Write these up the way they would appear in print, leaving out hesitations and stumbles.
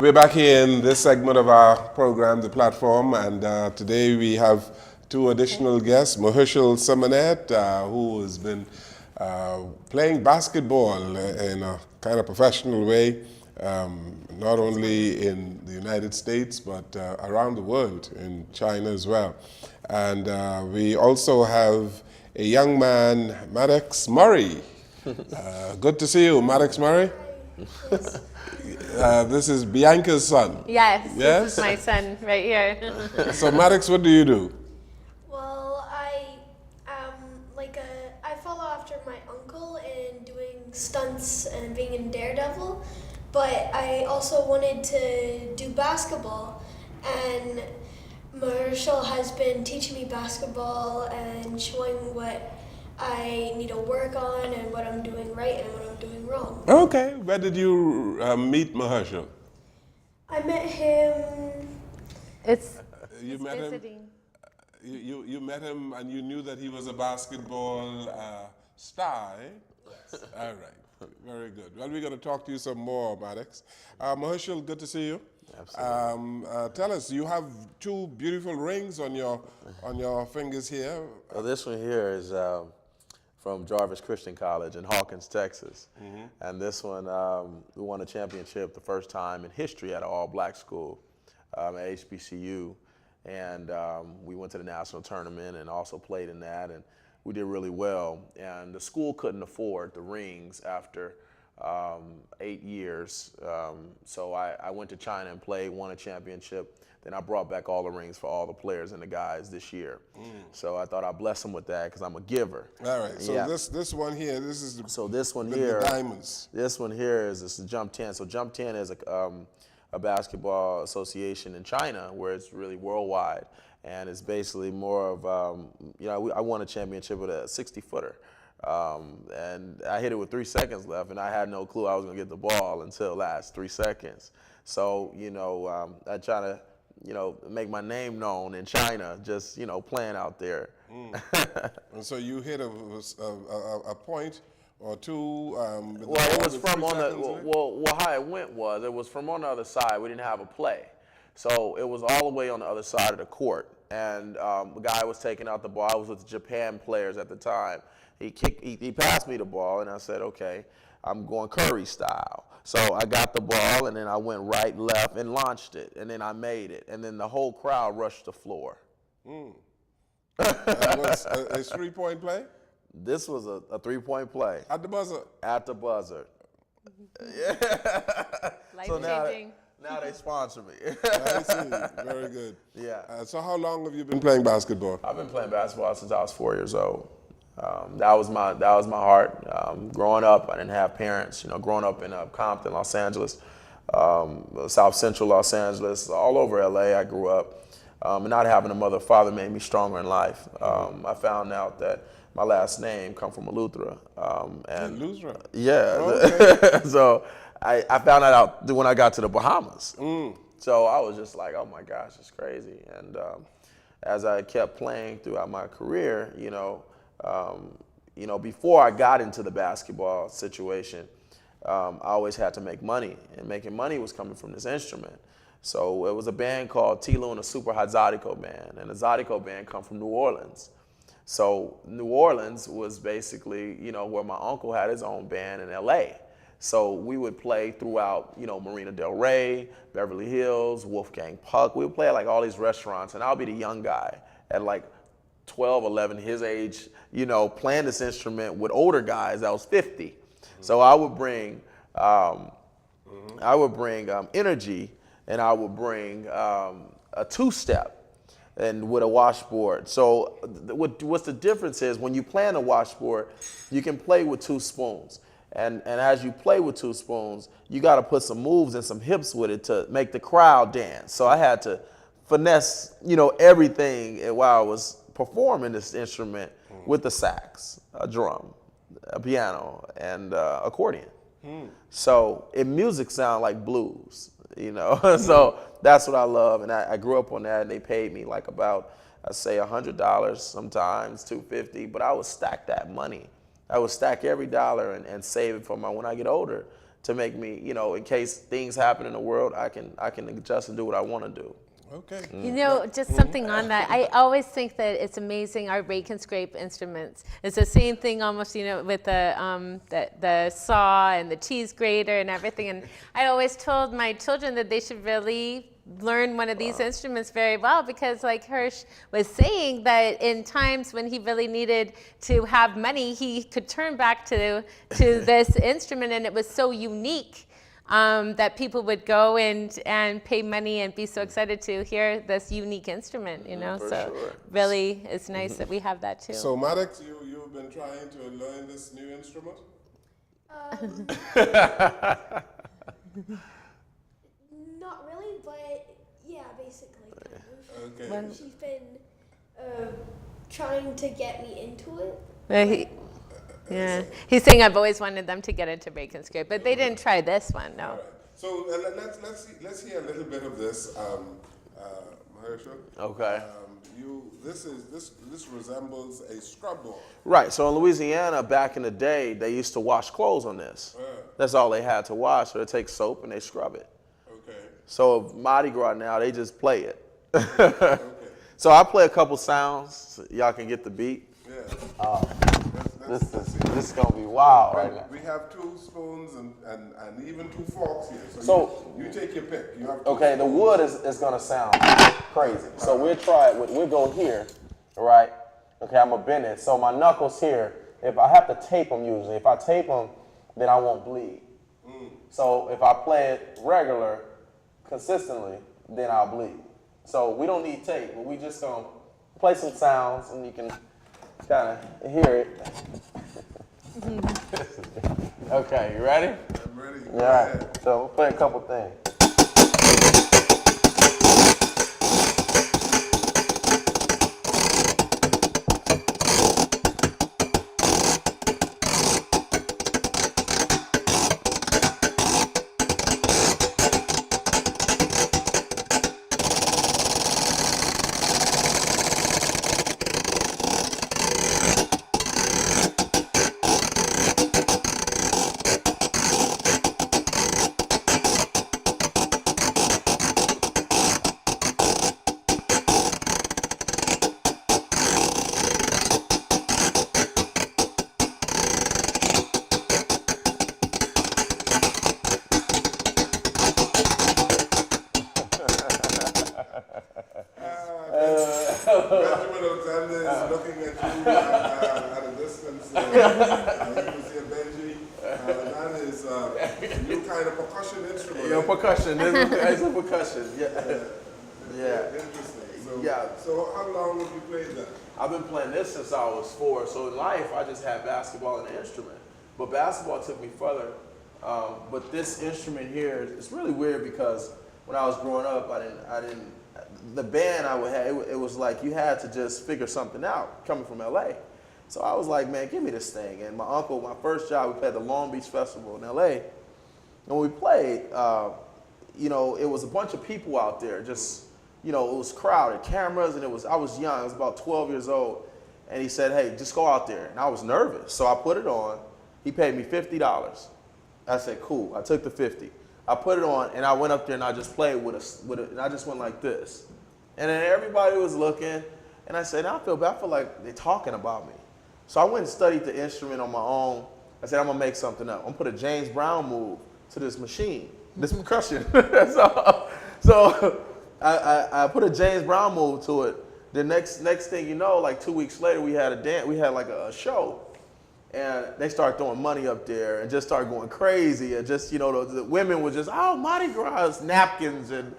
we're back here in this segment of our program, The Platform, and today we have two additional guests, Mahershal Simonet, who has been playing basketball in a kind of professional way, not only in the United States, but around the world, in China as well. And we also have a young man, Maddox Murray. Good to see you, Maddox Murray. Yes. This is Bianca's son. Yes, Yes? this is my son right here. So Maddox, what do you do? Well, I follow after my uncle in doing stunts and being in Daredevil, but I also wanted to do basketball, and Mahershal has been teaching me basketball and showing what I need to work on and what I'm doing right and what I'm doing wrong. Okay, where did you meet Mahershal? I met him. You met him. Visiting. You met him, and you knew that he was a basketball star. Eh? Yes. All right, very good. Well, we're going to talk to you some more, Maddox. Mahershal, good to see you. Absolutely. Tell us, you have two beautiful rings on your fingers here. Well, this one here is from Jarvis Christian College in Hawkins, Texas. And this one, we won a championship the first time in history at an all-black school at HBCU. And we went to the national tournament and also played in that, and we did really well. And the school couldn't afford the rings after 8 years. So I went to China and played, won a championship. Then I brought back all the rings for all the players and the guys this year. So I thought I'd bless them with that because I'm a giver. All right. So yeah. this one here, this is the, So this one the here, diamonds. this one here is the Jan12th. So Jan12th is a basketball association in China where it's really worldwide, and it's basically more of I won a championship with a 60-footer. And I hit it with 3 seconds left, and I had no clue I was going to get the ball until the last 3 seconds. So, I try to, make my name known in China, just, playing out there. And so you hit a point or two. Well, it was from on the, how it was from on the other side. We didn't have a play. So it was all the way on the other side of the court. And the guy was taking out the ball. I was with the Japan players at the time. He passed me the ball, and I said, okay, I'm going Curry style. So I got the ball, and then I went right, left, and launched it, and then I made it. And then the whole crowd rushed the floor. That was a three-point play? This was a three-point play. At the buzzer? At the buzzer. Yeah. So now they sponsor me. I see. Very good. Yeah. So how long have you been playing basketball? I've been playing basketball since I was 4 years old. That was my heart. Growing up, I didn't have parents. Growing up in Compton, Los Angeles, South Central Los Angeles, all over LA, I grew up. And not having a mother or father made me stronger in life. I found out that my last name come from Eleuthera. Eleuthera? Yeah. Okay. So I found that out when I got to the Bahamas. So I was just like, oh my gosh, it's crazy. And as I kept playing throughout my career, before I got into the basketball situation, I always had to make money, and making money was coming from this instrument. So it was a band called Tilo and the Super Hot Zydeco Band, and the Zydeco Band come from New Orleans. So New Orleans was basically, where my uncle had his own band in LA. So we would play throughout, Marina Del Rey, Beverly Hills, Wolfgang Puck. We would play at like all these restaurants, and I'll be the young guy at like 12, 11, his age, playing this instrument with older guys that was 50. So I would bring, energy, and I would bring a two-step and with a washboard. So what's the difference is when you play on a washboard, you can play with 2 spoons. And as you play with 2 spoons, you got to put some moves and some hips with it to make the crowd dance. So I had to finesse, everything while I was performing this instrument with the sax, a drum, a piano, and accordion. So music sound like blues, So that's what I love, and I grew up on that, and they paid me like about, I say $100, sometimes $250, but I would stack that money. I would stack every dollar and save it for when I get older to make me, you know, in case things happen in the world, I can adjust and do what I want to do. Okay. You know, just something on that. I always think that it's amazing our rake and scrape instruments. It's the same thing almost, you know, with the saw and the cheese grater and everything. And I always told my children that they should really learn one of these instruments very well, because like Hirsch was saying, that in times when he really needed to have money, he could turn back to this instrument, and it was so unique. That people would go and pay money and be so excited to hear this unique instrument, you know. For So sure. really, it's nice that we have that too. So Maddox, you've been trying to learn this new instrument? Not really, but yeah, basically kind of. Okay. Well, She's been trying to get me into it. Yeah, he's saying I've always wanted them to get into rake and scrape, but they didn't try this one. No. All right. So let's hear a little bit of this, Mahershal. Okay. This resembles a scrub board. Right. So in Louisiana, back in the day, they used to wash clothes on this. That's all they had to wash. So they take soap and they scrub it. Okay. So Mardi Gras now, they just play it. Okay. So I play a couple sounds so y'all can get the beat. Yeah. This is gonna be wild right now. We have 2 spoons and even 2 forks here. So you take your pick. You have 2 Okay, the spoons. wood is gonna sound crazy. So we'll try it. We'll go here, right? Okay, I'm gonna bend it. So my knuckles here. If I have to tape them usually, if I tape them, then I won't bleed. So if I play it regular, consistently, then I'll bleed. So we don't need tape, but we just gonna play some sounds and you can kind of hear it. Okay, you ready? I'm ready. Go All right. ahead. So we'll play a couple things. Benjamin Alexander is looking at you at a distance. You can see a Benji. That is a new kind of percussion instrument. Yeah, percussion. It's a percussion. Yeah. Yeah. Interesting. So, Yeah. So how long have you played that? I've been playing this since I was 4. So in life, I just had basketball and an instrument. But basketball took me further. But this instrument here, it's really weird because when I was growing up, I didn't. The band I would have, it was like you had to just figure something out coming from LA. So I was like, man, give me this thing. And my uncle, my first job, we played the Long Beach Festival in LA. And when we played, you know, it was a bunch of people out there. Just, you know, it was crowded, cameras, and I was young. I was about 12 years old. And he said, hey, just go out there. And I was nervous. So I put it on. He paid me $50. I said, cool. I took the 50. I put it on, and I went up there, and I just played with it, and I just went like this. And then everybody was looking, and I said, I feel bad. I feel like they're talking about me. So I went and studied the instrument on my own. I said, I'm going to make something up. I'm going to put a James Brown move to this machine, this percussion. So I put a James Brown move to it. The next thing you know, like 2 weeks later, we had like a show. And they started throwing money up there and just started going crazy. And just, you know, the women were just, oh, Mardi Gras, napkins. And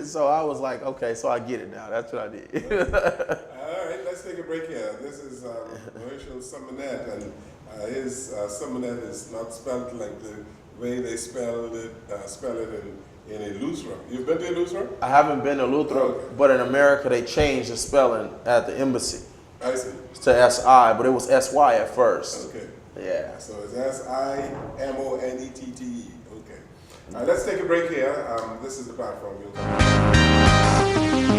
so I was like, okay, so I get it now. That's what I did. All right, let's take a break here. This is Mahershal Simonet, and his Simonet is not spelled like the way they spell it in a Lutheran. You've been to a Lutheran? I haven't been to Lutheran, but in America, they changed the spelling at the embassy. I see. To S-I, but it was S-Y at first. Okay. Yeah. So it's Simonette. Okay. All right, let's take a break here. This is the platform. We'll come back.